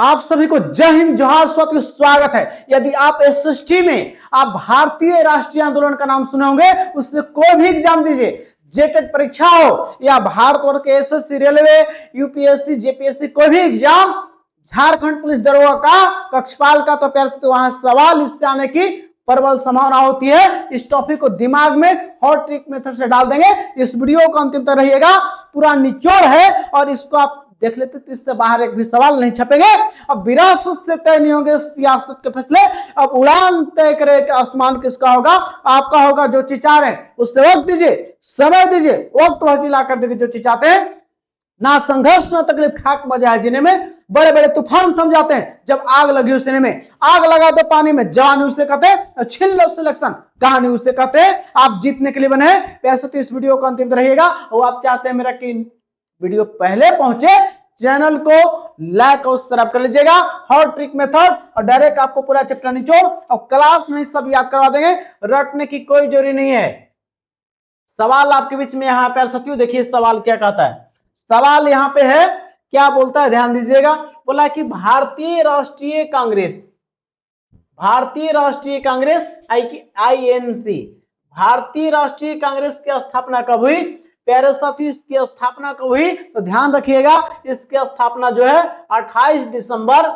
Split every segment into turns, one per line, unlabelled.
आप सभी को जय हिंद, जोहार, स्वागत है। यदि आप एसएसटी में आप भारतीय राष्ट्रीय आंदोलन का नाम सुने होंगे, उससे कोई भी एग्जाम दीजिए, जेटेट परीक्षा हो या भारत वर्ग के एसएससी, रेलवे, यूपीएससी, जेपीएससी, कोई भी एग्जाम, झारखंड पुलिस दरोगा का, कक्षपाल का, तो प्यार से वहां सवाल इससे आने की प्रबल संभावना होती है। इस टॉपिक को दिमाग में हॉट ट्रिक मेथड से डाल देंगे। इस वीडियो को अंतिम तक रहिएगा, पूरा निचोड़ है और इसको आप देख लेते तो इससे बाहर एक भी सवाल नहीं छपेंगे। अब विरासत से तय नहीं होंगे सियासत के फैसले, अब उड़ान तय करे कि आसमान किसका होगा, आपका होगा। जो चीज चाह रहे हैं उससे वक्त दीजिए, समय दीजिए, वक्त वही ला कर देंगे जो चीज चाहते हैं। ना संघर्ष ना तकलीफ, खाक मजा है जीने में। बड़े बड़े तूफान थम जाते हैं जब आग लगी उस सीने में। आग लगा दो पानी में, जवानी उसे कहते हैं, छिल लो सिलेक्शन, कहानी उसे कहते हैं। आप जीतने के लिए बने हैं। पैसे तो इस वीडियो को अंतिम तक रहिएगा। और आप चाहते हैं मेरा कि वीडियो पहले पहुंचे, चैनल को लाइक और सब्सक्राइब कर लीजिएगा। हॉट ट्रिक मेथड और डायरेक्ट आपको पूरा चैप्टर निचोड़ और क्लास में सब याद करवा देंगे। रटने की कोई जरूरी नहीं है। सवाल आपके बीच में यहाँ पर सत्य, देखिए सवाल क्या कहता है। सवाल यहाँ पे है, क्या बोलता है, ध्यान दीजिएगा। बोला कि भारतीय राष्ट्रीय कांग्रेस आईएनसी, भारतीय राष्ट्रीय कांग्रेस की स्थापना कब हुई। प्यारे साथी, इसकी स्थापना कब हुई तो ध्यान रखिएगा, इसकी स्थापना जो है 28 दिसंबर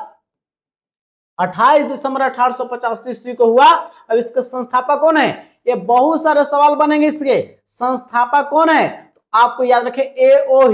1885 ईस्वी को हुआ। अब इसके संस्थापक कौन है, ये बहुत सारे सवाल बनेंगे। इसके संस्थापक कौन है तो आपको याद रखें, एओ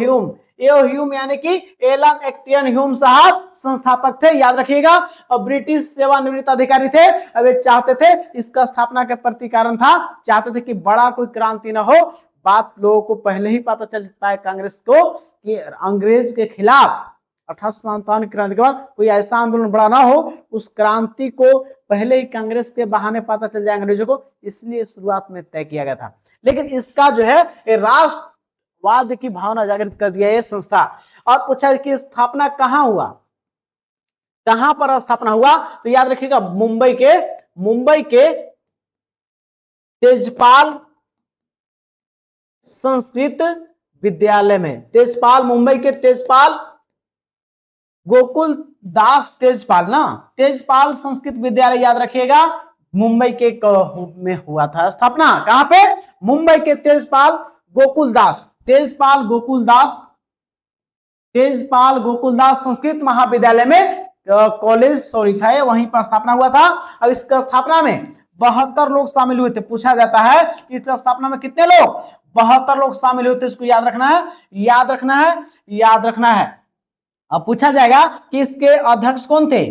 ह्यूम यानी कि एलन एक्टियन ह्यूम साहब संस्थापक थे, याद रखिएगा। और ब्रिटिश सेवानिवृत्त अधिकारी थे। अब ये चाहते थे, इसका स्थापना के प्रति कारण था, चाहते थे कि बड़ा कोई क्रांति ना हो। बात लोगों को पहले ही पता चल पाए कांग्रेस को कि अंग्रेज के खिलाफ 1857 क्रांति के बाद कोई ऐसा आंदोलन बड़ा ना हो, उस क्रांति को पहले ही कांग्रेस के बहाने पता चल जाए अंग्रेजों को, इसलिए शुरुआत में तय किया गया था। लेकिन इसका जो है राष्ट्रवाद की भावना जागृत कर दिया ये संस्था। और पूछा कि स्थापना कहां हुआ, कहां पर स्थापना हुआ तो याद रखिएगा, मुंबई के तेजपाल संस्कृत विद्यालय में। तेजपाल, मुंबई के तेजपाल गोकुल दास तेजपाल संस्कृत विद्यालय, याद रखिएगा, मुंबई के में हुआ था स्थापना। कहां पे, मुंबई के तेजपाल गोकुल दास संस्कृत महाविद्यालय में, कॉलेज था, वहीं पर स्थापना हुआ था। अब इसका स्थापना में 72 लोग शामिल हुए थे। पूछा जाता है कि इस स्थापना में कितने लोग, 72 लोग शामिल हुए थे। इसको याद रखना है। अब पूछा जाएगा कि इसके अध्यक्ष कौन थे,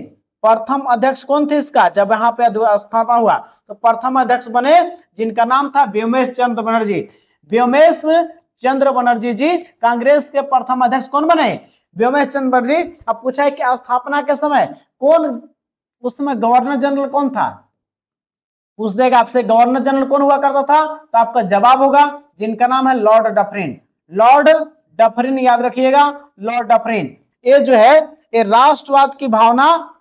प्रथम अध्यक्ष कौन थे इसका, जब यहाँ पे स्थापना हुआ तो प्रथम अध्यक्ष बने जिनका नाम था व्योमेश चंद्र बनर्जी जी। कांग्रेस के प्रथम अध्यक्ष कौन बने, व्योमेश चंद्र बनर्जी। अब पूछा है कि स्थापना के समय उस समय गवर्नर जनरल कौन था, पूछ देगा आपसे गवर्नर जनरल कौन हुआ करता था, तो आपका जवाब होगा जिनका नाम है लॉर्ड डफरिन, याद रखिएगा, लॉर्ड डफरिन। ये जो है ये राष्ट्रवाद की भावना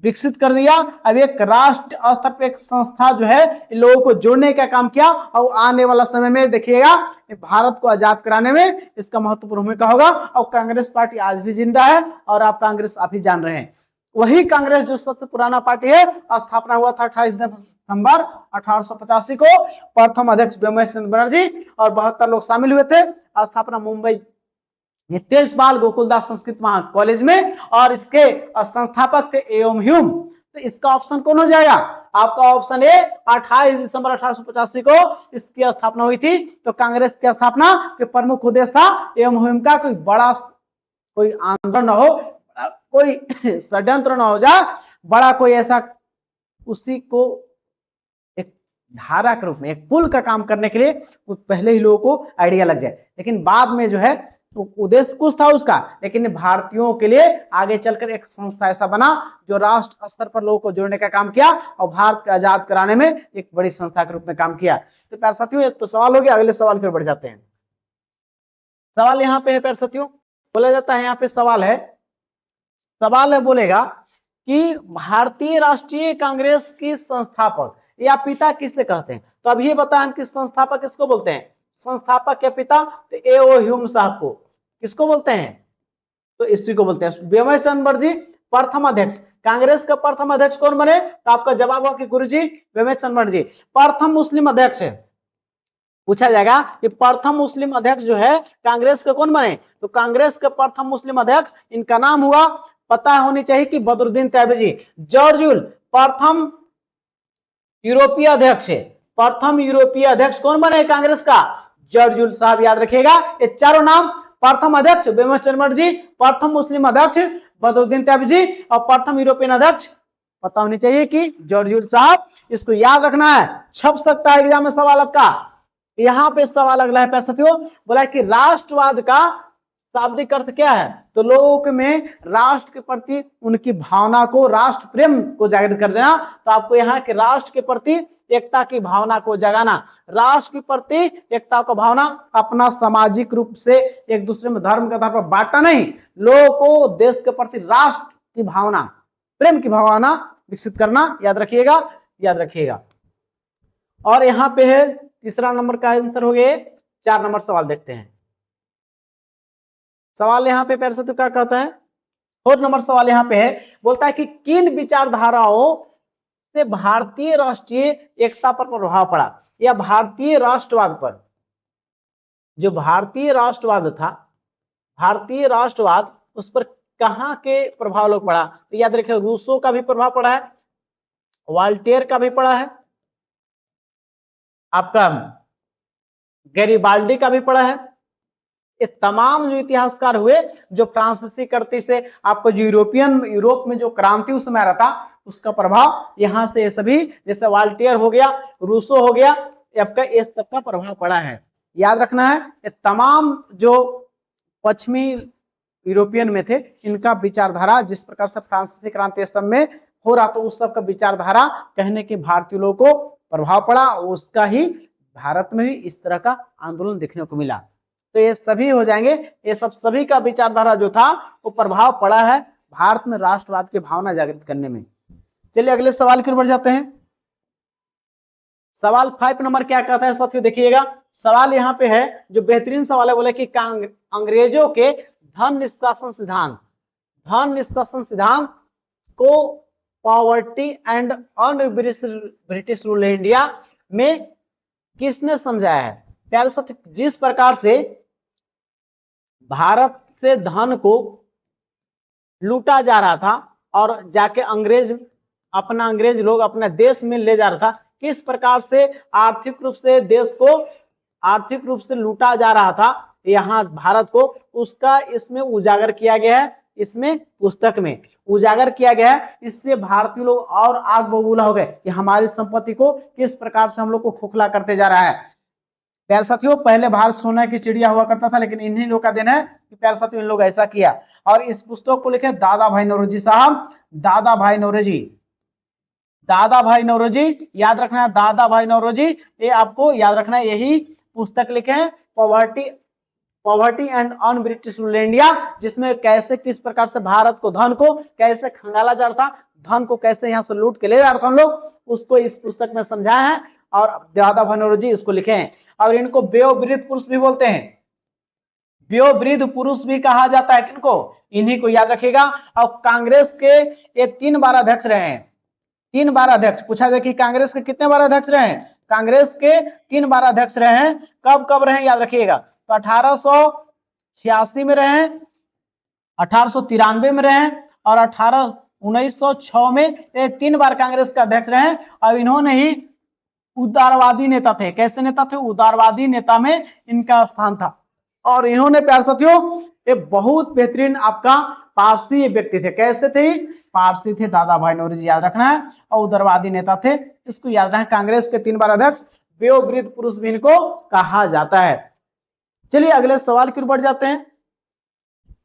विकसित कर दिया। अब एक राष्ट्र स्तर पर एक संस्था जो है इन लोगों को जोड़ने का काम किया। और आने वाला समय में देखिएगा भारत को आजाद कराने में इसका महत्वपूर्ण भूमिका होगा। और कांग्रेस पार्टी आज भी जिंदा है और आप कांग्रेस आप ही जान रहे हैं। वही कांग्रेस जो सबसे पुराना पार्टी है, स्थापना हुआ था 28 दिसंबर 1885 को। प्रथम अध्यक्ष व्योमेश चंद्र बनर्जी और 72 लोग शामिल हुए थे। स्थापना मुंबई तेजपाल गोकुलदास संस्कृत महा कॉलेज में, और इसके संस्थापक थे एओम ह्यूम। तो इसका ऑप्शन कौन हो जाएगा, आपका ऑप्शन ए, 28 दिसंबर 1885 को इसकी स्थापना हुई थी। तो कांग्रेस की स्थापना के प्रमुख उद्देश्य था एओम ह्यूम का कोई बड़ा कोई आंदोलन न हो, कोई षड्यंत्र न हो जाए, बड़ा कोई ऐसा, उसी को एक धारा के रूप में, एक पुल का काम करने के लिए पहले ही लोगों को आइडिया लग जाए। लेकिन बाद में जो है उद्देश्य कुछ था उसका, लेकिन भारतीयों के लिए आगे चलकर एक संस्था ऐसा बना जो राष्ट्र स्तर पर लोगों को जोड़ने का काम किया और भारत को आजाद कराने में एक बड़ी संस्था के रूप में काम किया। तो प्यारे साथियों, तो सवाल हो गया, अगले सवाल की ओर बढ़ जाते हैं। सवाल यहाँ पे है प्यारे साथियों, बोला जाता है, यहाँ पे सवाल है बोलेगा कि भारतीय राष्ट्रीय कांग्रेस की संस्थापक या पिता किससे कहते हैं। तो अब ये बताएं हम कि संस्थापक किसको बोलते हैं, संस्थापक के पिता तो एओ ह्यूम साहब को किसको बोलते हैं, तो इसी को बोलते हैं व्योमेश चंद्र बनर्जी प्रथम अध्यक्ष, कांग्रेस का प्रथम अध्यक्ष कौन बने? तो आपका जवाब होगा कि गुरुजी विवेक चंद्र जी। प्रथम मुस्लिम अध्यक्ष पूछा जाएगा कि प्रथम मुस्लिम अध्यक्ष जो है कांग्रेस के कौन बने? तो कांग्रेस के प्रथम मुस्लिम अध्यक्ष, इनका नाम हुआ, पता होनी चाहिए कि बदरुद्दीन तैयबजी। जॉर्ज प्रथम यूरोपीय अध्यक्ष, प्रथम यूरोपीय अध्यक्ष कौन बने कांग्रेस का? जॉर्ज साहब, याद रखिएगा ये चारों नाम। प्रथम अध्यक्ष विवेक चंद्र जी, प्रथम मुस्लिम अध्यक्ष बदरुद्दीन तैयबजी और प्रथम यूरोपियन अध्यक्ष पता होनी चाहिए कि जॉर्ज साहब। इसको याद रखना है, छप सकता है एग्जाम में सवाल आपका। यहां पे सवाल अगला है प्यारे साथियों, बोला कि राष्ट्रवाद का शाब्दिक अर्थ क्या है? तो लोगों में राष्ट्र के प्रति उनकी भावना को, राष्ट्र प्रेम को जागृत कर देना। तो आपको यहाँ के राष्ट्र के प्रति एकता की भावना को जगाना, राष्ट्र के प्रति एकता का भावना, अपना सामाजिक रूप से एक दूसरे में धर्म के आधार पर बांटना नहीं, लोगों को देश के प्रति राष्ट्र की भावना, प्रेम की भावना विकसित करना। याद रखिएगा, याद रखिएगा। और यहाँ पे है तीसरा नंबर का आंसर हो गया। 4 नंबर सवाल देखते हैं। सवाल यहाँ पे प्यारे साथियों क्या कहता है? 4 नंबर सवाल यहाँ पे है, बोलता है कि किन विचारधाराओं से भारतीय राष्ट्रीय एकता पर प्रभाव पड़ा, या भारतीय राष्ट्रवाद पर, जो भारतीय राष्ट्रवाद था, भारतीय राष्ट्रवाद उस पर कहां के प्रभाव लोग पड़ा? तो याद रखिए रूसो का भी प्रभाव पड़ा है, वाल्टेयर का भी पड़ा है, आपका गैरिबाल्डी का भी पड़ा है। ये तमाम जो इतिहासकार हुए, जो फ्रांसीसी क्रांति से आपको जो यूरोप में जो क्रांति उस समय आ रहा था, उसका प्रभाव यहाँ से सभी, जैसे वाल्टेयर हो गया, रूसो हो गया, आपका इस सब का प्रभाव पड़ा है। याद रखना है ये तमाम जो पश्चिमी यूरोपियन में थे, इनका विचारधारा जिस प्रकार से फ्रांसीसी क्रांति सब में हो रहा, तो उस सब का विचारधारा कहने के भारतीय लोगों को प्रभाव पड़ा, उसका ही भारत में भी इस तरह का आंदोलन देखने को मिला। तो ये सभी हो जाएंगे, ये सब सभी का विचारधारा जो था वो प्रभाव पड़ा है भारत में राष्ट्रवाद की भावना जागृत करने में। चलिए अगले सवाल की ओर बढ़ जाते हैं। सवाल 5 नंबर क्या कहता है साथियों, देखिएगा सवाल यहाँ पे है जो बेहतरीन सवाल है, बोले कि अंग्रेजों के धन निष्कासन सिद्धांत, धन निष्कासन सिद्धांत को poverty and un British rule India में किसने समझाया है? प्यारे साथी, जिस प्रकार से भारत से धन को लूटा जा रहा था और जाके अंग्रेज लोग अपने देश में ले जा रहा था, किस प्रकार से आर्थिक रूप से देश को आर्थिक रूप से लूटा जा रहा था यहाँ भारत को, उसका इसमें उजागर किया गया है, इसमें पुस्तक में उजागर किया गया है। इससे भारतीय लोग और आग बबूला हो गए कि हमारी संपत्ति को किस प्रकार से हम लोग को खोखला करते जा रहा है। प्यारे साथियों, पहले भारत सोना की चिड़िया हुआ करता था, लेकिन इन्हीं लोग का दिन है कि प्यारे साथियों इन लोग ऐसा किया। और इस पुस्तक को लिखे दादा भाई नौरोजी साहब, दादा भाई नौरोजी, दादा भाई नौरोजी, याद रखना है दादा भाई नौरोजी, ये आपको याद रखना है, यही पुस्तक लिखे हैं poverty and un British rule India, जिसमें कैसे किस प्रकार से भारत को धन को कैसे खंगाला जा रहा था, धन को कैसे यहाँ से लूट के ले जा रहा था हम लोग, उसको इस पुस्तक में समझाया है और दादा भाई नौरोजी इसको लिखे हैं। और इनको वयोवृद्ध पुरुष भी बोलते हैं, वयोवृद्ध पुरुष भी कहा जाता है किनको? इन्हीं को याद रखिएगा। और कांग्रेस के ये 3 बार अध्यक्ष रहे हैं, 3 बार अध्यक्ष पूछा जाए कि कांग्रेस के कितने बार अध्यक्ष रहे हैं? कांग्रेस के 3 बार अध्यक्ष रहे हैं। कब कब रहे याद रखिएगा, तो 1886 में रहे, 1893 में रहे और 1906 में, ये 3 बार कांग्रेस के अध्यक्ष रहे। और इन्होंने ही उदारवादी नेता थे, कैसे नेता थे? उदारवादी नेता में इनका स्थान था। और इन्होंने प्यारे साथियों ये बहुत बेहतरीन आपका पारसी व्यक्ति थे, कैसे थे? पारसी थे, दादा भाई नौरोजी याद रखना है, और उदारवादी नेता थे, इसको याद रखना है। कांग्रेस के 3 बार अध्यक्ष, वयोवृद्ध पुरुष भी इनको कहा जाता है। चलिए अगले सवाल की ओर बढ़ जाते हैं।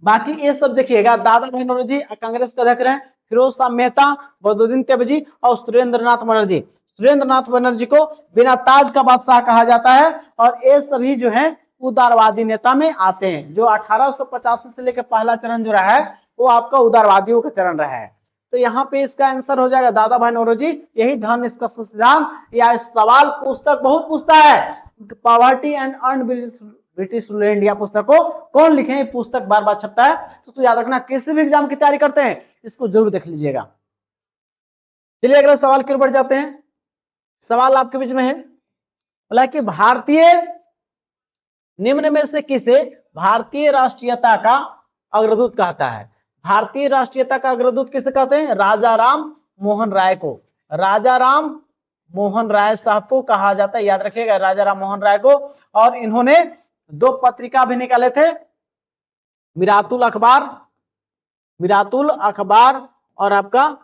बाकी ये सब देखिएगा, दादा भाई नौरोजी कांग्रेस के अध्यक्ष रहे, फिरोज शाह मेहता, बदरुद्दीन तैयबजी और सुरेंद्रनाथ बनर्जी। सुरेंद्रनाथ बनर्जी को बिना ताज का बादशाह कहा जाता है। और ये सभी जो है उदारवादी नेता में आते हैं। जो 1885 से लेकर पहला चरण जो रहा है वो आपका उदारवादियों का चरण रहा है। तो यहाँ पे इसका आंसर हो जाएगा दादा भाई नौरोजी, यही धन निष्कासन सिद्धांत। या सवाल पुस्तक बहुत पूछता है, poverty and un British rule India पुस्तक को कौन लिखे हैं? पुस्तक बार बार छपता है, तो याद रखना किसी भी एग्जाम की तैयारी करते हैं इसको जरूर देख लीजिएगा। चलिए अगला सवाल की ओर बढ़ जाते हैं। सवाल आपके बीच में है, बोला कि भारतीय निम्न में से किसे भारतीय राष्ट्रीयता का अग्रदूत कहता है? भारतीय राष्ट्रीयता का अग्रदूत किसे कहते हैं? राजा राम मोहन राय को, राजा राम मोहन राय साहब को कहा जाता है, याद रखिएगा, राजा राम मोहन राय को। और इन्होंने 2 पत्रिका भी निकाले थे, मिरातुल अखबार और आपका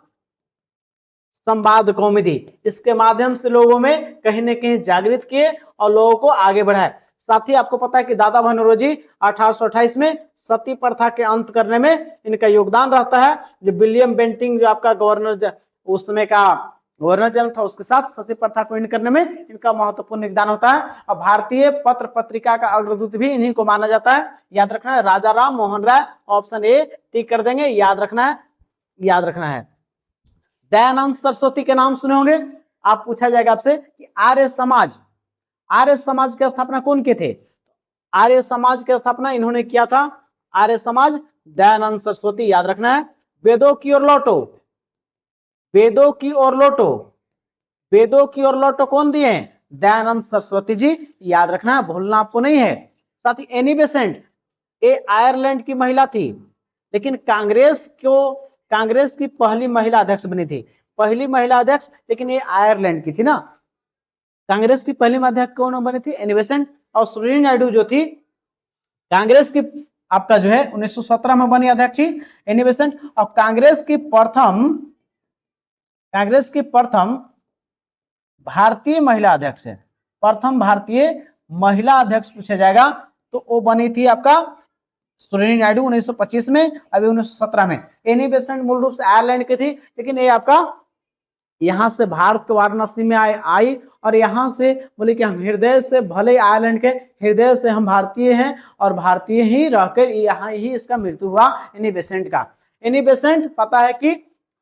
संवाद कौमुदी। इसके माध्यम से लोगों में कहीं न कहीं जागृत किए और लोगों को आगे बढ़ाए। साथ ही आपको पता है कि दादा भाई नौरोजी 1828 में सती प्रथा के अंत करने में इनका योगदान रहता है। जो विलियम बेंटिंग जो आपका गवर्नर उस समय का गवर्नर जनरल था, उसके साथ सती प्रथा को एंड करने में इनका महत्वपूर्ण योगदान होता है। और भारतीय पत्र पत्रिका का अग्रदूत भी इन्हीं को माना जाता है। याद रखना है राजा राम मोहन राय, ऑप्शन ए टिक कर देंगे, याद रखना है। दयानंद सरस्वती के नाम सुने होंगे, आप पूछा जाएगा आपसे कि आर्य समाज की स्थापना कौन किए थे? आर्य समाज की स्थापना इन्होंने किया था, आर्य समाज दयानंद सरस्वती, याद रखना है। वेदों की ओर लौटो कौन दिए हैं? दयानंद सरस्वती जी, याद रखना है, भूलना आपको नहीं है। साथ ही एनी बेसेंट, ये आयरलैंड की महिला थी, लेकिन कांग्रेस की पहली महिला अध्यक्ष बनी थी, पहली महिला अध्यक्ष, लेकिन ये आयरलैंड की थी ना। कांग्रेस की पहली अध्यक्ष कौन बनी थी? Annie Besant. और सरोजिनी नायडू जो थी कांग्रेस की आपका जो है 1917 में बनी अध्यक्ष थी, एनी बेसेंट। और कांग्रेस की प्रथम भारतीय महिला अध्यक्ष है, प्रथम भारतीय महिला अध्यक्ष पूछा जाएगा तो वो बनी थी आपका सरोजिनी नायडू 1925 में, अभी 1917 में। एनी बेसेंट मूल रूप से आयरलैंड की थी, लेकिन ये आपका यहां से भारत के वाराणसी में आई और यहां से बोले कि हम हृदय से, भले आयरलैंड के हृदय से हम भारतीय हैं और भारतीय ही रहकर यहाँ ही इसका मृत्यु हुआ एनी बेसेंट का। एनी बेसेंट पता है कि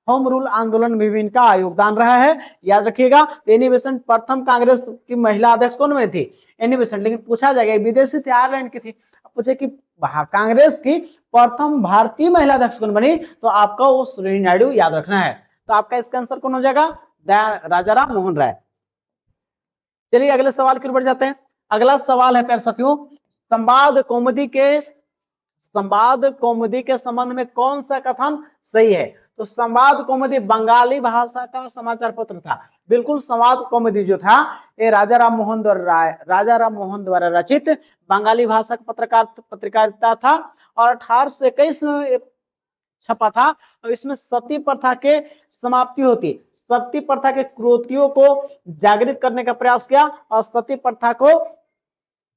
होम रूल आंदोलन में भी इनका योगदान रहा है, याद रखिएगा। एनी बेसेंट प्रथम कांग्रेस की महिला अध्यक्ष कौन बनी थी? Annie Besant. लेकिन पूछा जाएगा विदेशी थी, आयरलैंड की थी, पूछे कि कांग्रेस की प्रथम भारतीय महिला अध्यक्ष कौन बनी, तो आपका वो सरोजिनी नायडू, याद रखना है। तो आपका इसका आंसर कौन हो जाएगा? राजा राम मोहन राय। चलिए अगले सवाल की ओर बढ़ जाते हैं। अगला सवाल है प्यारे साथियों, संवाद कौमुदी के संबंध में कौन सा कथन सही है? तो संवाद कौमुदी बंगाली भाषा का समाचार पत्र था, बिल्कुल। संवाद कौमुदी जो था ये राजा राम मोहन द्वारा रचित बंगाली भाषा का पत्रकारिता था और 1821 में छपा था। और इसमें सती प्रथा के समाप्ति होती, सती प्रथा के क्रूतियों को जागृत करने का प्रयास किया और सती प्रथा को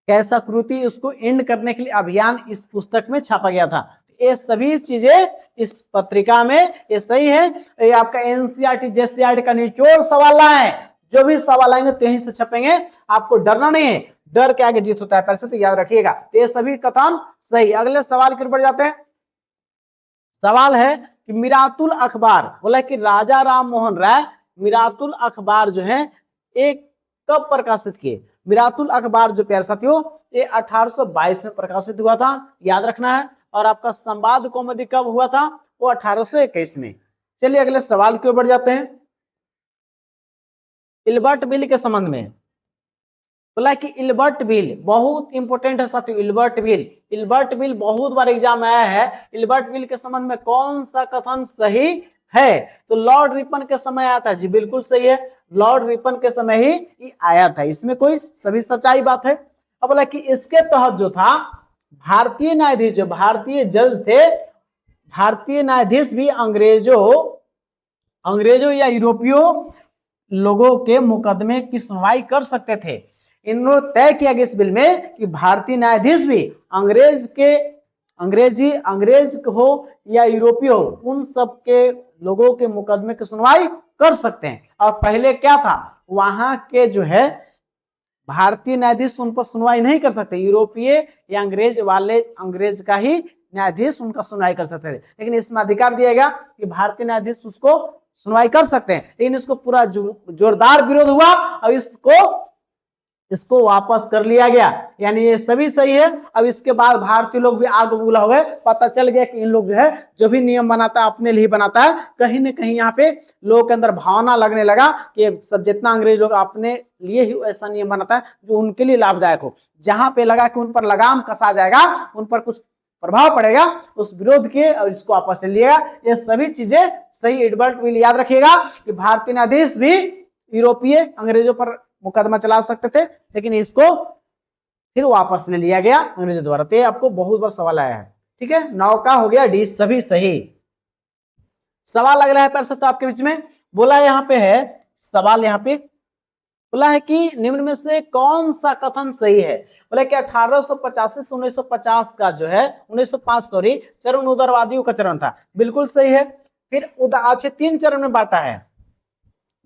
कैसा क्रूति उसको एंड करने के लिए अभियान इस पुस्तक में छापा गया था। ये सभी चीजें इस पत्रिका में ये सही है। ये आपका एनसीईआरटी जेसीईआरटी का निचोड़ सवाल है, जो भी सवाल आएंगे तो यहीं से छपेंगे, आपको डरना नहीं है, डर के आगे जीत होता है, पैसे तो याद रखिएगा। तो ये सभी कथन सही। अगले सवाल की ओर बढ़ जाते हैं। सवाल है कि मिरातुल अखबार, बोला कि राजा राम मोहन राय मिरातुल अखबार जो है एक कब प्रकाशित किए? मिरातुल अखबार जो प्यारे साथियों ये 1822 में प्रकाशित हुआ था, याद रखना है। और आपका संवाद कौमुदी कब हुआ था? वो 1821 में। चलिए अगले सवाल की ओर बढ़ जाते हैं। इल्बर्ट बिल के संबंध में बोला कि इल्बर्ट बिल बहुत इंपोर्टेंट है साथियों। इल्बर्ट बिल बहुत बार एग्जाम में आया है। इल्बर्ट बिल के संबंध में कौन सा कथन सही है? तो लॉर्ड रिपन के समय आया था जी, बिल्कुल सही है, लॉर्ड रिपन के समय ही आया था, इसमें कोई सभी सच्चाई बात है। अब बोला कि इसके तहत जो था भारतीय न्यायाधीश, जो भारतीय जज थे, भारतीय न्यायाधीश भी अंग्रेजों या यूरोपियों लोगों के मुकदमे की सुनवाई कर सकते थे। इन्होंने तय किया गया इस बिल में कि भारतीय न्यायाधीश भी अंग्रेज हो या यूरोपीय हो, उन सब के लोगों के मुकदमे की सुनवाई कर सकते हैं। और पहले क्या था, वहां के जो है भारतीय न्यायाधीश उन पर सुनवाई नहीं कर सकते, यूरोपीय या अंग्रेज का ही न्यायाधीश उनका सुनवाई कर सकते थे। लेकिन इसमें अधिकार दिया गया कि भारतीय न्यायाधीश उसको सुनवाई कर सकते हैं। लेकिन इसको पूरा जोरदार विरोध हुआ और इसको इसको वापस कर लिया गया, यानी ये सभी सही है। अब इसके बाद भारतीय लोग भी आग बबूला हो गए, पता चल गया कि इन लोग जो है जो भी नियम बनाता है अपने लिए बनाता है। कहीं न कहीं यहाँ पे लोगों के अंदर भावना लगने लगा कि सब जितना अंग्रेज लोग अपने लिए ही ऐसा नियम बनाता है जो उनके लिए लाभदायक हो। जहां पे लगा कि उन पर लगाम कसा जाएगा, उन पर कुछ प्रभाव पड़ेगा, उस विरोध के और इसको वापस ले लिएगा। ये सभी चीजें सही। एडवर्ड विल याद रखिएगा कि भारतीय न्यायाधीश भी यूरोपीय अंग्रेजों पर मुकदमा चला सकते थे, लेकिन इसको फिर वापस ले लिया गया अंग्रेजों द्वारा। तो ये आपको बहुत बार सवाल आया है। ठीक है, 9 का हो गया डी, सभी सही। सवाल अगला है पर तो आपके बीच में बोला, यहाँ पे है सवाल, यहाँ पे बोला है कि निम्न में से कौन सा कथन सही है। बोले कि 1885 से 1950 का जो है 1905 सॉरी चरण उदारवादियों का चरण था, बिल्कुल सही है। फिर अच्छे 3 चरण में बांटा है,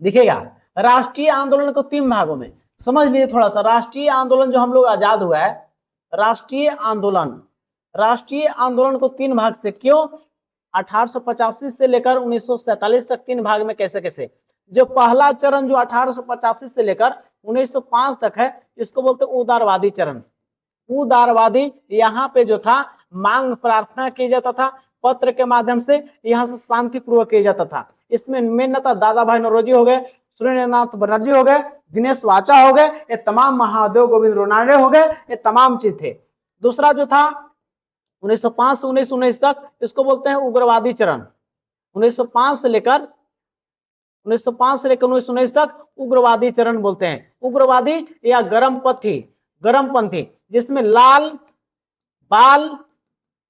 दिखेगा। राष्ट्रीय आंदोलन को 3 भागों में समझ लीजिए थोड़ा सा। राष्ट्रीय आंदोलन जो हम लोग आजाद हुआ है, राष्ट्रीय आंदोलन को 3 भाग से, क्यों 1885 से लेकर 1947 तक 3 भाग में, कैसे कैसे। जो पहला चरण जो 1885 से लेकर 1905 तक है, इसको बोलते उदारवादी चरण। उदारवादी, यहाँ पे जो था मांग प्रार्थना किया जाता था पत्र के माध्यम से, यहाँ से शांतिपूर्वक किया जाता था। इसमें मेन नेता दादा भाई नौरोजी हो गए, सुरेंद्रनाथ बनर्जी हो गए, दिनेश वाचा हो गए, ये तमाम महादेव गोविंद रोनाडे हो गए, ये तमाम चीज थे। दूसरा जो था 1905 से 1919 तक, इसको बोलते हैं उग्रवादी चरण। 1905 से लेकर 1919 तक उग्रवादी चरण बोलते हैं। उग्रवादी या गरमपंथी, जिसमें लाल बाल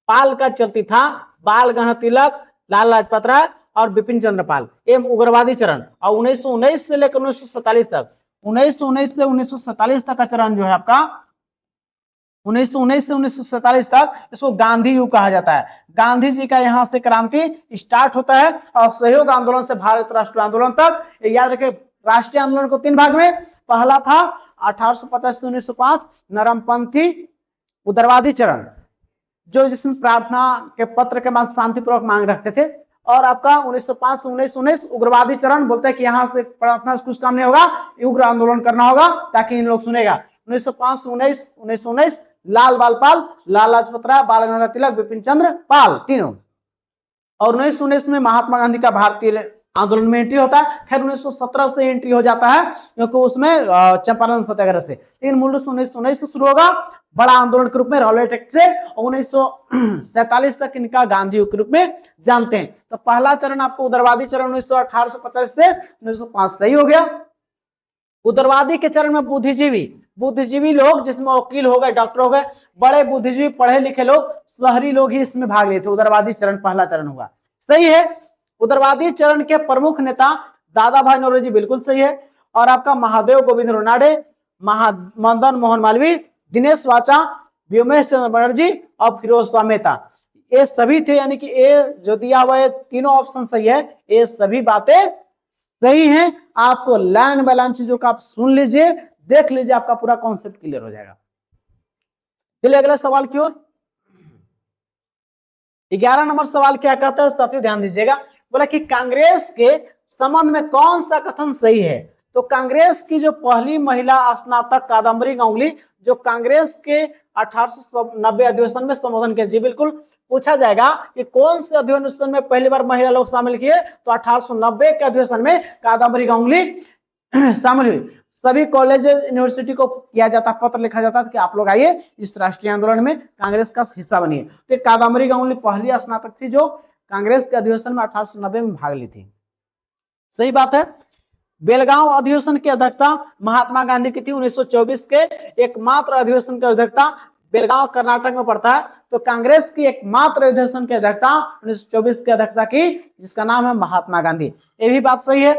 पाल का चलती था, बाल गंगाधर तिलक, लाल लाजपत राय और बिपिन चंद्र पाल, ये उग्रवादी चरण। और 1919 से लेकर 1947 तक, 1919 से 1947 तक का चरण जो है आपका, 1919 से 1947 तक, इसको गांधी युग कहा जाता है। गांधी जी का यहाँ से क्रांति स्टार्ट होता है और सहयोग आंदोलन से भारत राष्ट्रीय आंदोलन तक। याद रखें, राष्ट्रीय आंदोलन को 3 भाग में, पहला था 1850 से 1905 नरमपंथी उदारवादी चरण, जो जिसमें प्रार्थना के पत्र के बाद शांतिपूर्वक मांग रखते थे। और आपका 1905 से 1919 उग्रवादी चरण, बोलते हैं कि यहाँ से प्रार्थना से कुछ काम नहीं होगा, उग्र आंदोलन करना होगा ताकि इन लोग सुनेगा। 1905 से 1919 लाल बाल पाल, लाल लाजपत राय, बाल गंगाधर तिलक, बिपिन चंद्र पाल, तीनों। और 1919 में महात्मा गांधी का भारतीय आंदोलन में एंट्री होता है। खैर 1917 से एंट्री हो जाता है क्योंकि उसमें चंपारण सत्याग्रह से, लेकिन मूल रूप से 1919 से शुरू होगा बड़ा आंदोलन के रूप में रॉलेट एक्ट से, 1947 तक इनका गांधी युग के रूप में जानते हैं। तो पहला चरण आपको उदारवादी चरण 1885 से 1905 सही हो गया। उदारवादी के चरण में बुद्धिजीवी लोग, जिसमें वकील हो गए, डॉक्टर हो गए, बड़े बुद्धिजीवी पढ़े लिखे लोग, शहरी लोग ही इसमें भाग लिए थे। उदारवादी चरण पहला चरण हुआ, सही है। उदारवादी चरण के प्रमुख नेता दादा भाई नौरोजी, बिल्कुल सही है। और आपका महादेव गोविंद रोनाडे, मदन मोहन मालवीय, दिनेश वाचा, व्योमेश चंद्र बनर्जी और फिरोज शाह मेहता, ये सभी थे। यानी कि ये जो दिया हुआ है तीनों ऑप्शन सही है, ये सभी बातें सही है। आपको लाइन बाय लाइन चीजों का आप सुन लीजिए, देख लीजिए, आपका पूरा कॉन्सेप्ट क्लियर हो जाएगा। चलिए अगला सवाल की ओर। 11 नंबर सवाल क्या कहता है, साथियों ध्यान दीजिएगा। बोला कि कांग्रेस के संबंध में कौन सा कथन सही है। तो कांग्रेस की जो पहली महिला स्नातक कादम्बरी गांगुली, जो कांग्रेस के 1890 अधिवेशन में संबोधन किया, जी बिल्कुल पूछा जाएगा कि कौन से अधिवेशन में पहली बार महिला लोग शामिल किए, तो 1890 के अधिवेशन में कादम्बरी गांगुली शामिल हुई। सभी कॉलेज यूनिवर्सिटी को किया जाता, पत्र लिखा जाता कि आप लोग आइए इस राष्ट्रीय आंदोलन में कांग्रेस का हिस्सा बनिए। तो कादम्बरी गांगुली पहली स्नातक थी जो कांग्रेस के अधिवेशन में 1890 में भाग ली थी, सही बात है। बेलगांव अधिवेशन की अध्यक्षता महात्मा गांधी की थी। 1924 के एकमात्र अधिवेशन की अध्यक्षता, बेलगांव कर्नाटक में पड़ता है, तो कांग्रेस की एकमात्र अधिवेशन की अध्यक्षता 1924 की अध्यक्षता की, जिसका नाम है महात्मा गांधी, ये भी बात सही है।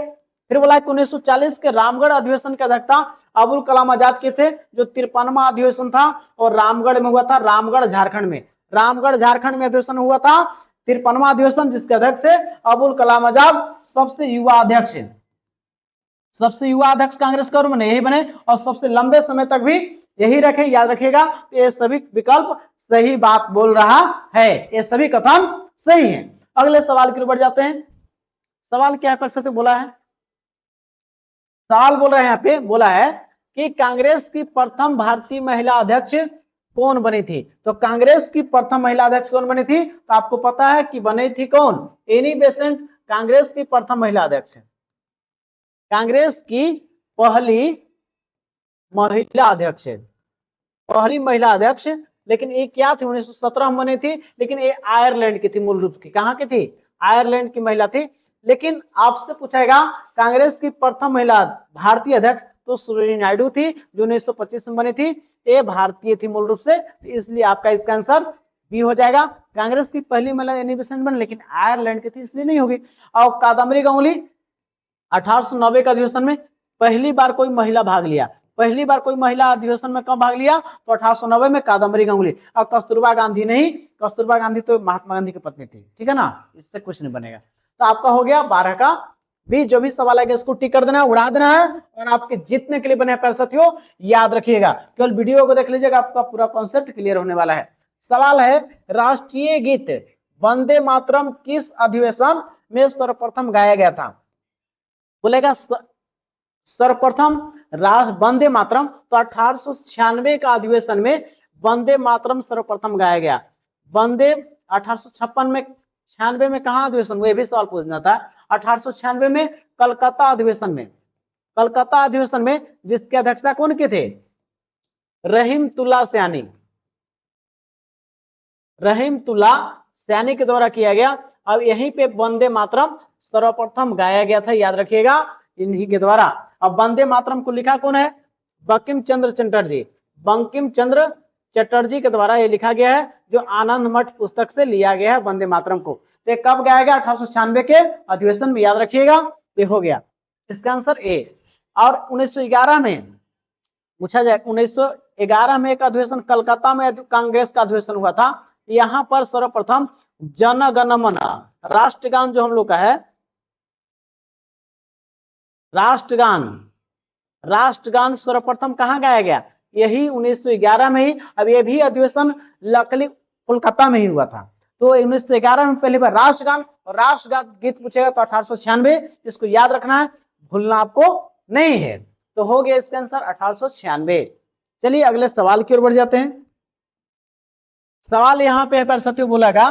फिर बोला कि 1940 के रामगढ़ अधिवेशन की अध्यक्षता अबुल कलाम आजाद के थे, जो 53वां अधिवेशन था और रामगढ़ में हुआ था, रामगढ़ झारखंड में अधिवेशन हुआ था, 53वां अधिवेशन, जिसके अध्यक्ष है अबुल कलाम आजाद, सबसे युवा अध्यक्ष कांग्रेस का में यही बने और सबसे लंबे समय तक भी यही रखे, याद रखिएगा। ये सभी विकल्प सही बात बोल रहा है, ये सभी कथन सही है। अगले सवाल की ओर बढ़ जाते हैं। सवाल क्या कर सकते, बोला है, सवाल बोल रहे हैं यहाँ पे, बोला है कि कांग्रेस की प्रथम भारतीय महिला अध्यक्ष कौन बनी थी? तो कांग्रेस की प्रथम महिला अध्यक्ष कौन बनी थी? तो आपको पता है कि बनी थी कौन? एनी बेसेंट कांग्रेस की प्रथम महिला अध्यक्ष, कांग्रेस की पहली महिला अध्यक्ष, पहली महिला अध्यक्ष। लेकिन ये क्या थी? 1917 में बनी थी, लेकिन ये आयरलैंड की थी, मूल रूप की कहां की थी? आयरलैंड की महिला थी। लेकिन आपसे पूछेगा कांग्रेस की प्रथम महिला भारतीय अध्यक्ष, तो सरोजिनी नायडू थी, जो 1925 में बनी थी। ये भारतीय थी मूल रूप से, तो इसलिए आपका इसका आंसर बी हो जाएगा। कांग्रेस की पहली महिला एनी बेसेंट बनी, लेकिन आयरलैंड की थी, इसलिए नहीं होगी। और कादम्बरी गांगुली 1890 का अधिवेशन में पहली बार कोई महिला भाग लिया। पहली बार कोई महिला अधिवेशन में कब भाग लिया? तो 1890 में कादम्बरी गांगुली। और कस्तूरबा गांधी नहीं, कस्तूरबा गांधी तो महात्मा गांधी की पत्नी थी, ठीक है ना, इससे कुछ नहीं बनेगा। तो आपका हो गया 12 का भी। जो भी सवाल है इसको टिक कर देना है, उड़ा देना है, और आपके जीतने के लिए बने पैर साथियों याद रखिएगा। केवल वीडियो को देख लीजिएगा, आपका पूरा कॉन्सेप्ट क्लियर होने वाला है। सवाल है, राष्ट्रीय गीत वंदे मातरम किस अधिवेशन में सर्वप्रथम गाया गया था? बोलेगा सर्वप्रथम वंदे मातरम, तो 1896 का अधिवेशन में वंदे मातरम सर्वप्रथम गाया गया। वंदे 1856 में, 96 में कहां अधिवेशन हुआ? भी सवाल पूछना था। 1896 में कलकत्ता अधिवेशन में, कलकत्ता अधिवेशन में जिसकी अध्यक्षता कौन के थे? रहीमतुल्ला सैनी, रहीमतुल्ला सैनी के द्वारा किया गया। अब यहीं पे वंदे मातरम सर्वप्रथम गाया गया था, याद रखिएगा, इन्हीं के द्वारा। अब वंदे मातरम को लिखा कौन है? बंकिम चंद्र चटर्जी, बंकिम चंद्र चटर्जी के द्वारा ये लिखा गया है, जो आनंद मठ पुस्तक से लिया गया है वंदे मातरम को। तो कब गाया गया? 1896 के अधिवेशन में, याद रखिएगा। ये हो गया इसका आंसर ए। और 1911 में पूछा जाए, 1911 में एक अधिवेशन कलकत्ता में कांग्रेस का अधिवेशन हुआ था। यहां पर सर्वप्रथम जन गण मन, राष्ट्रगान जो हम लोग का है, राष्ट्रगान, राष्ट्रगान सर्वप्रथम कहां गाया गया? यही 1911 में ही। अब ये भी अधिवेशन लकली कोलकाता में ही हुआ था। तो 1911 में पहली बार राष्ट्रगान, और राष्ट्रगान गीत पूछेगा तो 1896, इसको याद रखना है, भूलना आपको नहीं है। तो हो गया इसका आंसर 1896। चलिए अगले सवाल की ओर बढ़ जाते हैं। सवाल यहाँ पे पर साथियों बोलेगा,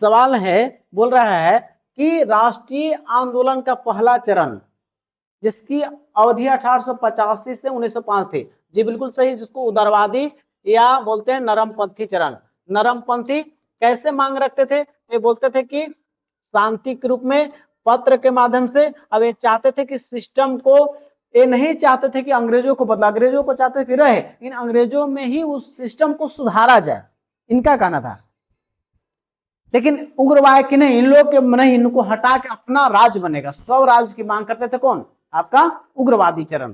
सवाल है, बोल रहा है कि राष्ट्रीय आंदोलन का पहला चरण जिसकी अवधि 1885 से 1905 थी। जी बिल्कुल सही, जिसको उदारवादी या बोलते हैं नरमपंथी चरण। नरमपंथी कैसे मांग रखते थे? ये बोलते थे कि शांति के रूप में, पत्र के माध्यम से। अब ये चाहते थे कि सिस्टम को, ये नहीं चाहते थे कि अंग्रेजों को बदला, अंग्रेजों को चाहते कि रहे, इन अंग्रेजों में ही उस सिस्टम को सुधारा जाए, इनका कहना था। लेकिन उग्रवाद की नहीं, इन लोग के नहीं, इनको हटा के अपना राज्य बनेगा, स्वराज्य की मांग करते थे। कौन? आपका उग्रवादी चरण।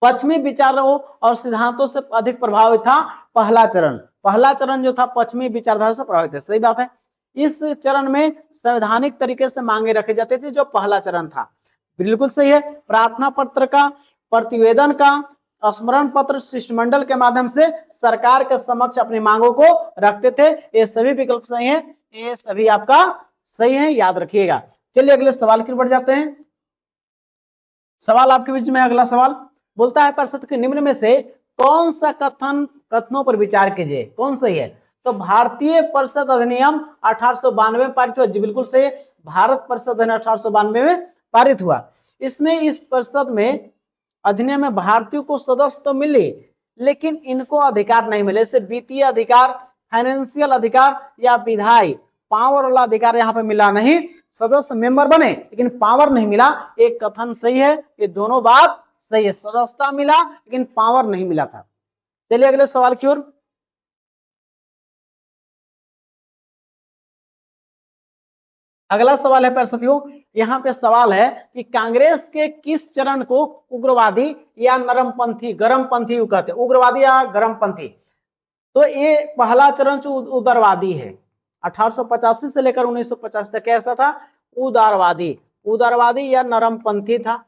पश्चिमी विचारों और सिद्धांतों से अधिक प्रभावित था पहला चरण। पहला चरण जो था पश्चिमी विचारधारा से प्रभावित है, सही बात है। इस चरण में संवैधानिक तरीके से मांगे रखे जाते थे, जो पहला चरण था, बिल्कुल सही है। प्रार्थना पत्र का, प्रतिवेदन का, स्मरण पत्र, शिष्टमंडल के माध्यम से सरकार के समक्ष अपनी मांगों को रखते थे। ये सभी विकल्प सही है, ये सभी आपका सही है, याद रखिएगा। चलिए अगले सवाल की ओर बढ़ जाते हैं। सवाल आपके बीच में अगला सवाल बोलता है, परिषद के निम्न में से कौन सा कथनों पर विचार कीजिए, कौन सही है? तो भारतीय परिषद अधिनियम 1892 में पारित हुआ। जी बिल्कुल सही है, भारत परिषद अधिनियम 1892 में पारित हुआ। इसमें, इस परिषद में, अधिनियम में भारतीयों को सदस्य तो मिले, लेकिन इनको अधिकार नहीं मिले। जैसे वित्तीय अधिकार, फाइनेंशियल अधिकार या विधायी पावर वाला अधिकार यहाँ पे मिला नहीं। सदस्य मेंबर बने लेकिन पावर नहीं मिला। एक कथन सही है, ये दोनों बात सही है, सदस्यता मिला लेकिन पावर नहीं मिला था। चलिए अगले सवाल की ओर। अगला सवाल है साथियों, यहाँ पे सवाल है कि कांग्रेस के किस चरण को उग्रवादी या नरमपंथी, गरमपंथी कहते हैं? उग्रवादी या गरमपंथी? तो ये पहला चरण जो उदारवादी है, 1885 से लेकर 1950 तक कैसा था? उदारवादी, उदारवादी या नरमपंथी था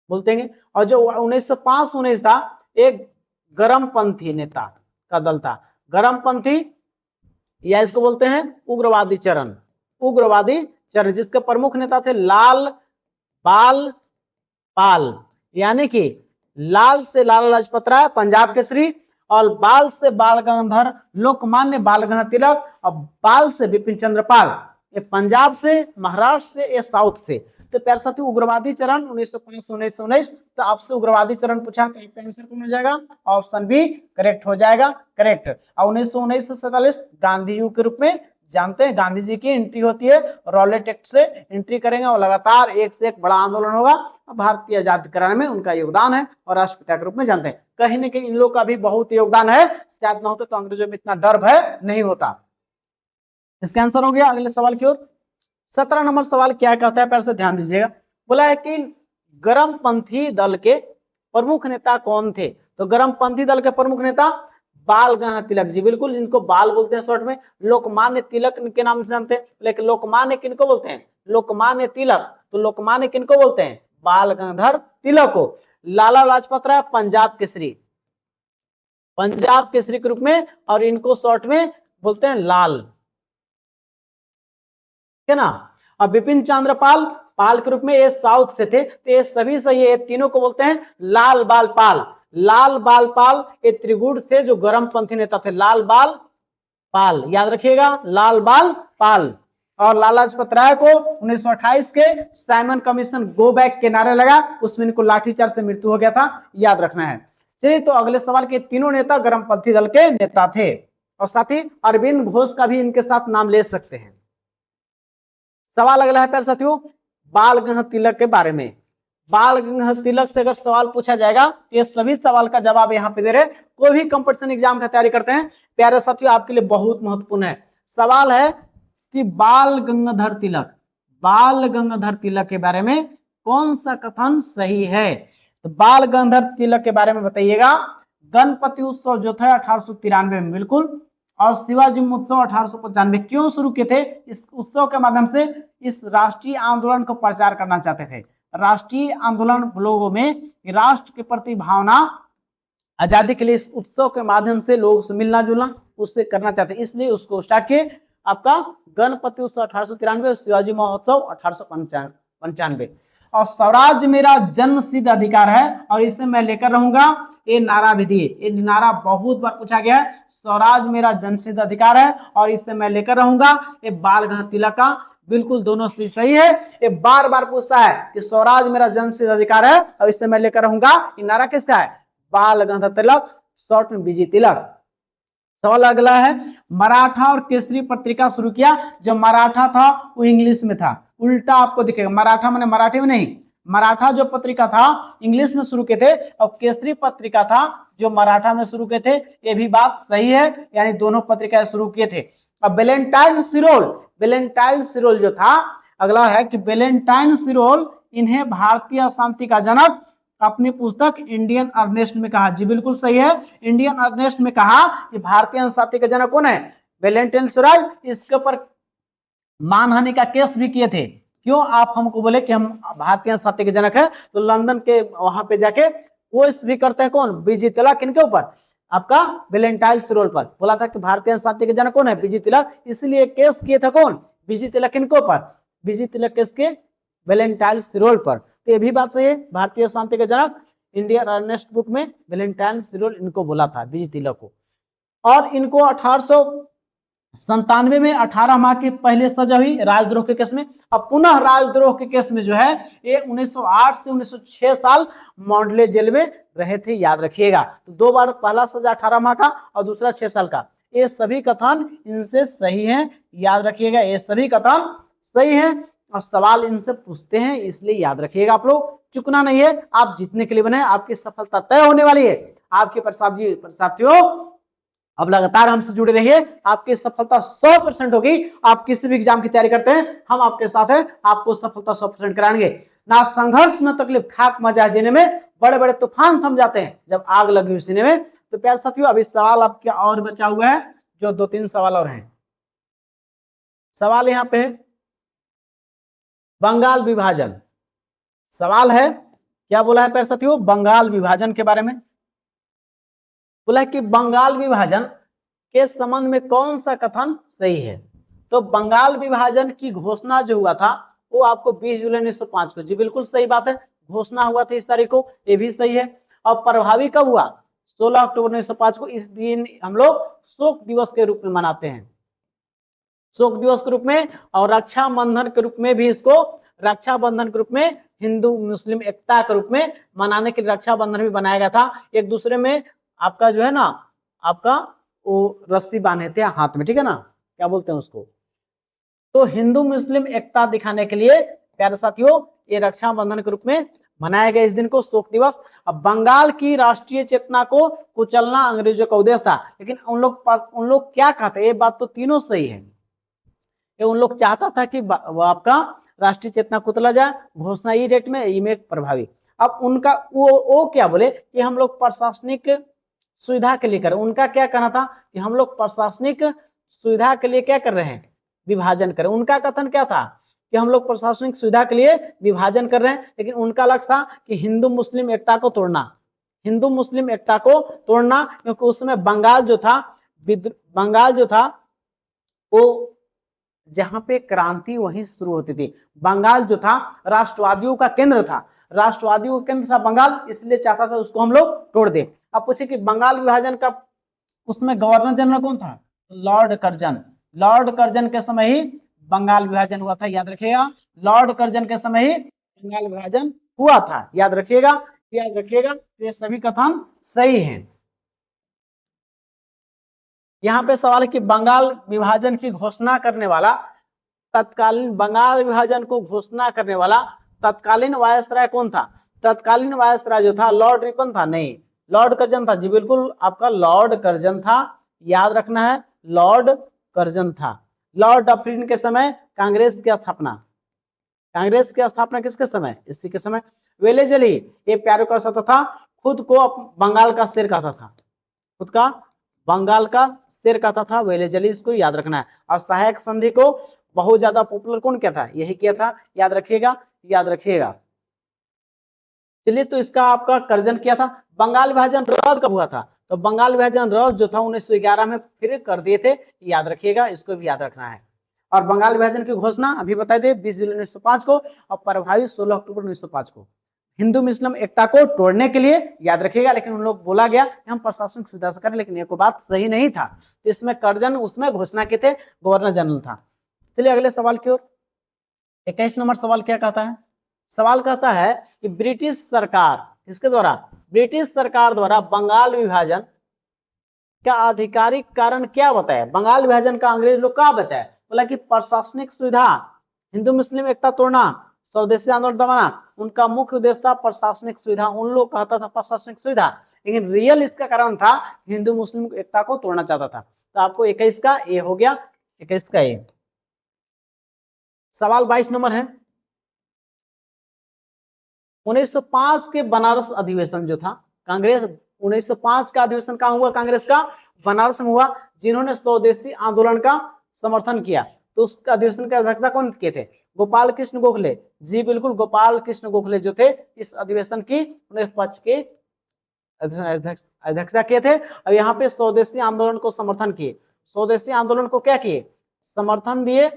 बोलते हैं। और जो 1905-19 था, एक गरमपंथी नेता का दल था, गरमपंथी, या इसको बोलते हैं उग्रवादी चरण। उग्रवादी चरण जिसके प्रमुख नेता थे लाल बाल पाल, यानी कि लाल से लाला लाजपत राय पंजाब केसरी, और बाल से बाल गंगाधर लोकमान्य बाल गंगाधर तिलक, और बाल से बिपिन चंद्र पाल, ये पंजाब से, महाराष्ट्र से, ये साउथ से। तो प्यारे साथियों उग्रवादी चरण 1905 से 1919, तो आपसे उग्रवादी चरण पूछा तो आपका आंसर कौन हो जाएगा? ऑप्शन बी करेक्ट हो जाएगा, करेक्ट। और 1919 से 47 गांधी युग के रूप में जानते हैं, गांधी जी की एंट्री होती है, रॉलेट एक्ट से एंट्री करेंगे और लगातार एक से एक बड़ा आंदोलन होगा, भारतीय आजाद कराने में उनका योगदान है और राष्ट्रपिता के रूप में जानते हैं। कहीं न कहीं इन लोग का भी बहुत योगदान है, शायद न होते तो अंग्रेजों में इतना डर भय नहीं होता। इसका आंसर हो गया। अगले सवाल की ओर, 17 नंबर सवाल क्या कहता है, प्यार से ध्यान दीजिएगा। बोला है कि गरमपंथी दल के प्रमुख नेता कौन थे? तो गरमपंथी दल के प्रमुख नेता बाल गंगाधर तिलक जी, बिल्कुल, जिनको बाल बोलते हैं शॉर्ट में, लोकमान्य तिलक के नाम से जानते हैं। लेकिन लोकमान्य किनको बोलते हैं? लोकमान्य तिलक। तो लोकमान्य किनको बोलते हैं? बाल गंगाधर तिलक को। लाला लाजपत राय पंजाब केसरी, पंजाब केसरी के रूप में, और इनको शॉर्ट में बोलते हैं लाल, है ना। और बिपिन चंद्र पाल पाल के रूप में ये साउथ से थे, तो ये सभी सही है, तीनों को बोलते हैं लाल बाल पाल। लाल बाल पाल ये त्रिगुण थे जो गरमपंथी नेता थे, लाल बाल पाल, याद रखिएगा, लाल बाल पाल। और लाला लाजपत राय को 1928 के साइमन कमीशन गो बैक के नारे लगा, उसमें इनको लाठीचार्ज से मृत्यु हो गया था, याद रखना है। चलिए, तो अगले सवाल के तीनों नेता गरमपंथी दल के नेता थे, और साथ ही अरविंद घोष का भी इनके साथ नाम ले सकते हैं। सवाल अगला है प्यारे साथियों बाल गंगाधर तिलक के बारे में। बाल गंगाधर तिलक से अगर सवाल पूछा जाएगा तो ये सभी सवाल का जवाब यहाँ पे दे रहे, कोई भी कंपटीशन एग्जाम का तैयारी करते हैं प्यारे साथियों, आपके लिए बहुत महत्वपूर्ण है। सवाल है कि बाल गंगाधर तिलक के बारे में कौन सा कथन सही है? तो बाल गंगाधर तिलक के बारे में बताइएगा। गणपति उत्सव जो था 1893 में, बिल्कुल, और शिवाजी महोत्सव 1895 क्यों शुरू किए थे? इस उत्सव के माध्यम से इस राष्ट्रीय आंदोलन को प्रचार करना चाहते थे। राष्ट्रीय आंदोलन लोगों में राष्ट्र के प्रति भावना, आजादी के लिए इस उत्सव के माध्यम से लोगों से मिलना जुलना उससे करना चाहते, इसलिए उसको स्टार्ट किए। आपका गणपति उत्सव 1893, शिवाजी महोत्सव 1895। और स्वराज मेरा जन्मसिद्ध अधिकार है, और इसे मैं लेकर रहूंगा, ये नारा भी दिए, ये नारा बहुत बार पूछा गया है, स्वराज मेरा जन्मसिद्ध अधिकार है और इसे मैं लेकर रहूंगा, ये बाल गंगाधर तिलक का बिल्कुल दोनों चीज सही है। ये बार बार पूछता है कि स्वराज मेरा जन्मसिद्ध अधिकार है और इससे मैं लेकर रहूंगा, ये नारा किसका है? बाल गंगाधर तिलक, शॉर्ट में बीजी तिलक। सवाल अगला है, मराठा और केसरी पत्रिका शुरू किया। जो मराठा था वो इंग्लिश में था, उल्टा आपको दिखेगा, मराठा माने मराठी में नहीं, मराठा जो पत्रिका था इंग्लिश में शुरू किए थे, और केसरी पत्रिका था जो मराठा में शुरू किए थे, ये भी बात सही है, यानी दोनों पत्रिकाएं शुरू किए थे। अब वेलेंटाइन सिरोल जो था, अगला है कि वेलेंटाइन सिरोल, इन्हें भारतीय अशांति का जनक अपनी पुस्तक इंडियन अर्नेस्ट में कहा। जी बिल्कुल सही है, इंडियन अर्नेस्ट में कहा कि भारतीय अशांति के जनक कौन है? वेलेंटाइन सिरोल। इसके ऊपर मानहानि का केस भी किए थे। क्यों आप हमको बोले कि हम भारतीय अशांति के जनक है, तो लंदन के वहां पे जाके वो भी करते हैं, कौन? बीजी तिलक। किनके ऊपर? आपका वेलेंटाइन सिरोल पर बोला था कि भारतीय अशांति के जनक कौन है? बीजी तिलक। इसलिए केस किए थे कौन? बीजी तिलक। किनके ऊपर? बीजी तिलक केस के वेलेंटाइन सिरोल पर। तो ये भी बात सही है, भारतीय शांति के जनक इंडियन अर्नेस्ट बुक में वेलेंटाइन सिरोल इनको बोला था, बीजी तिलक को। और इनको 1897 में 18 माह की पहले सजा हुई राजद्रोह के केस में। अब पुनः राजद्रोह के केस में जो है ये 1908 से 1906 साल मॉन्डले जेल में रहे थे, याद रखिएगा। तो दो बार, पहला सजा 18 माह का और दूसरा 6 साल का। ये सभी कथन इनसे सही है, याद रखिएगा, ये सभी कथन सही है और सवाल इनसे पूछते हैं, इसलिए याद रखिएगा। आप लोग चुकना नहीं है, आप जीतने के लिए बने, आपकी सफलता तय होने वाली है। आपके प्रसाथियों अब लगातार हमसे जुड़े रहिए, आपकी सफलता 100% होगी। आप किसी भी एग्जाम की तैयारी करते हैं, हम आपके साथ हैं, आपको सफलता 100% कराएंगे। ना संघर्ष न तकलीफ, खाक मजा जीने में, बड़े बड़े तूफान थम जाते हैं जब आग लगी हुई सीने में। तो प्यारे साथियों, अभी सवाल आपके और बचा हुआ है, जो 2-3 सवाल और हैं। सवाल यहाँ पे है बंगाल विभाजन। सवाल है, क्या बोला है प्यारे साथियों? बंगाल विभाजन के बारे में बोला है कि बंगाल विभाजन के संबंध में कौन सा कथन सही है? तो बंगाल विभाजन की घोषणा जो हुआ था वो आपको 20 जुलाई 1905 को, जी बिल्कुल सही बात है, घोषणा हुआ था इस तारीख को, ये भी सही है। अब प्रभावी कब हुआ? 16 अक्टूबर 1905 को। इस दिन हम लोग शोक दिवस के रूप में मनाते हैं, शोक दिवस के रूप में। और रक्षाबंधन के रूप में भी इसको, रक्षाबंधन के रूप में हिंदू मुस्लिम एकता के रूप में मनाने के लिए रक्षाबंधन भी बनाया गया था। एक दूसरे में आपका जो है ना, आपका वो रस्सी बांधे थे हाथ में, ठीक है ना, क्या बोलते हैं उसको। तो हिंदू मुस्लिम एकता दिखाने के लिए प्यारे साथियों ये रक्षाबंधन के रूप में मनाया गया इस दिन को, शोक दिवस। अब बंगाल की राष्ट्रीय चेतना को कुचलना अंग्रेजों का उद्देश्य था, लेकिन उन लोग क्या कहते, ये बात तो तीनों सही है। ये उन लोग चाहता था कि वो आपका राष्ट्रीय चेतना कुचला जाए, घोषणा ई डेट में, ई में प्रभावी। अब उनका वो क्या बोले कि हम लोग प्रशासनिक सुविधा के लिए करें। उनका क्या कहना था कि हम लोग प्रशासनिक सुविधा के लिए क्या कर रहे हैं, विभाजन करें। उनका कथन क्या था कि हम लोग प्रशासनिक सुविधा के लिए विभाजन कर रहे हैं, लेकिन उनका लक्ष्य था कि हिंदू मुस्लिम एकता को तोड़ना, हिंदू मुस्लिम एकता को तोड़ना। क्योंकि उस समय बंगाल जो था वो जहां पे क्रांति वहीं शुरू होती थी। बंगाल जो था राष्ट्रवादियों का केंद्र था, राष्ट्रवादियों का केंद्र था बंगाल, इसलिए चाहता था उसको हम लोग तोड़ दे। अब पूछे कि बंगाल विभाजन का उसमें गवर्नर जनरल कौन था? Lord Curzon. लॉर्ड कर्जन के समय ही बंगाल विभाजन हुआ था, याद रखिएगा। लॉर्ड कर्जन के समय ही बंगाल विभाजन हुआ था, याद रखिएगा, याद रखिएगा। ये सभी कथन सही हैं। यहाँ पे सवाल है कि बंगाल विभाजन की घोषणा करने वाला तत्कालीन, बंगाल विभाजन को घोषणा करने वाला तत्कालीन वायसराय कौन था? तत्कालीन वायसराय जो था लॉर्ड रिपन था? नहीं, लॉर्ड कर्जन था। जी बिल्कुल, आपका लॉर्ड कर्जन था, याद रखना है, लॉर्ड कर्जन था। लॉर्ड डफरिन के समय कांग्रेस की स्थापना, कांग्रेस की स्थापना किसके समय? इसी के समय। वेलेजली ये प्यारो कर सकता था, खुद को बंगाल का शेर कहता था, खुद का बंगाल का शेर कहता था वेलेजली, इसको याद रखना है। और सहायक संधि को बहुत ज्यादा पॉपुलर कौन किया था? यही किया था, याद रखिएगा, याद रखिएगा। चलिए, तो इसका आपका कर्जन किया था। बंगाल विभाजन रद्द कब हुआ था? तो बंगाल विभाजन रद्द जो था 1911 में फिर कर दिए थे, याद रखिएगा, इसको भी याद रखना है। और बंगाल विभाजन की घोषणा अभी बताए थे 20 जुलाई 1905 को, और प्रभावी 16 अक्टूबर 1905 को। हिंदू मुस्लिम एकता को तोड़ने के लिए, याद रखिएगा, लेकिन उन लोग बोला गया कि हम प्रशासनिक सुविधा से करें, लेकिन ये कोई बात सही नहीं था। तो इसमें कर्जन उसमें घोषणा के थे, गवर्नर जनरल था। चलिए अगले सवाल की ओर। 21 नंबर सवाल क्या कहता है? सवाल कहता है कि ब्रिटिश सरकार, किसके द्वारा? ब्रिटिश सरकार द्वारा बंगाल विभाजन का आधिकारिक कारण क्या बताया? बंगाल विभाजन का अंग्रेज लोग क्या बताया? बोला कि प्रशासनिक सुविधा, हिंदू मुस्लिम एकता तोड़ना, स्वदेशी आंदोलन दबाना। उनका मुख्य उद्देश्य था प्रशासनिक सुविधा। उन लोग कहता था प्रशासनिक सुविधा, लेकिन रियल इसका कारण था हिंदू मुस्लिम एकता को तोड़ना चाहता था। तो आपको 21 का ए हो गया, 21 का ए। सवाल 22 नंबर है। 1905 के बनारस अधिवेशन जो था, कांग्रेस 1905 का अधिवेशन कहां हुआ? कांग्रेस का बनारस में हुआ। जिन्होंने स्वदेशी आंदोलन का समर्थन किया, तो उस अधिवेशन की अध्यक्षता कौन किए थे? गोपाल कृष्ण गोखले। जी बिल्कुल, गोपाल कृष्ण गोखले जो थे इस अधिवेशन की 1905 के अध्यक्षता किए थे। और यहाँ पे स्वदेशी आंदोलन को समर्थन किए। स्वदेशी आंदोलन को क्या किए? समर्थन दिए।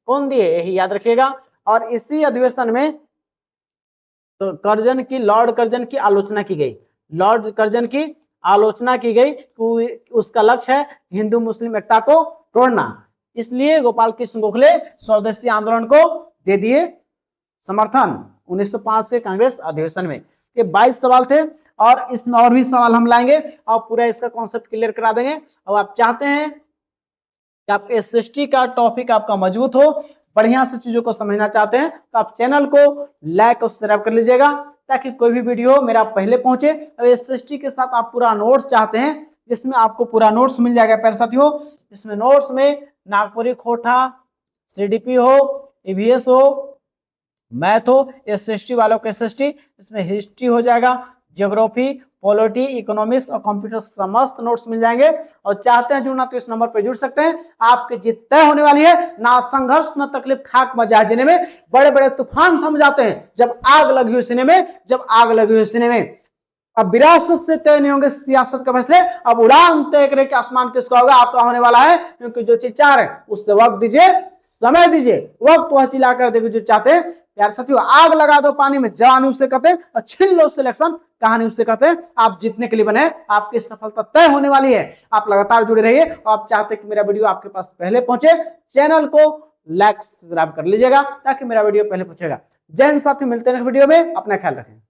कौन दिए? यही याद रखिएगा। और इसी अधिवेशन में तो कर्जन की, लॉर्ड कर्जन की आलोचना की गई। लॉर्ड कर्जन की आलोचना की गई कि उसका लक्ष्य है हिंदू मुस्लिम एकता को तोड़ना। इसलिए गोपाल कृष्ण गोखले स्वदेशी आंदोलन को दे दिए समर्थन 1905 के कांग्रेस अधिवेशन में। ये 22 सवाल थे, और इसमें और भी सवाल हम लाएंगे और पूरा इसका कॉन्सेप्ट क्लियर करा देंगे। और आप चाहते हैं कि आपके एसएसटी का टॉपिक आपका मजबूत हो, बढ़िया से चीजों को समझना चाहते हैं, तो आप चैनल को लाइक और सब्सक्राइब कर लीजिएगा, ताकि कोई भी वीडियो मेरा पहले पहुंचे। और एसएसटी के साथ आप पूरा नोट्स चाहते हैं, जिसमें आपको पूरा नोट्स मिल जाएगा प्यारे साथियों। इसमें नोट्स में नागपुरी खोटा, सीडीपी हो, ईवीएस हो, मैथ हो, एसएसटी वालों को एसएसटी, इसमें हिस्ट्री हो जाएगा, ज्योग्राफी, पॉलिटी, इकोनॉमिक्स और कंप्यूटर समस्त नोट्स मिल जाएंगे। और चाहते हैं जुड़ना तो इस नंबर पे जुड़ सकते हैं। आपकी जीत तय होने वाली है। ना संघर्ष ना तकलीफ, खाक मजा जीने में। बड़े बड़े तूफान थम जाते हैं जब आग लगी हुई सीने में, जब आग लगी हुई सीने में। अब विरासत से तय नहीं होंगे सियासत के फैसले, अब उड़ान तय करे कि आसमान किसका होगा, आपका होने वाला है। क्योंकि जो चीज चाह रहे हैं उससे वक्त दीजिए, समय दीजिए, वक्त वह चिल्ला कर देगी जो चाहते हैं यार साथियों आग लगा दो पानी में, जवानी उसे कहते हैं, और छीन लो सिलेक्शन कहानी उसे कहते हैं। आप जीतने के लिए बने, आपकी सफलता तय होने वाली है। आप लगातार जुड़े रहिए, और आप चाहते कि मेरा वीडियो आपके पास पहले पहुंचे, चैनल को लाइक सब्सक्राइब कर लीजिएगा ताकि मेरा वीडियो पहले पहुंचेगा। जय हिंद साथियों, मिलते हैं वीडियो में, अपना ख्याल रखें।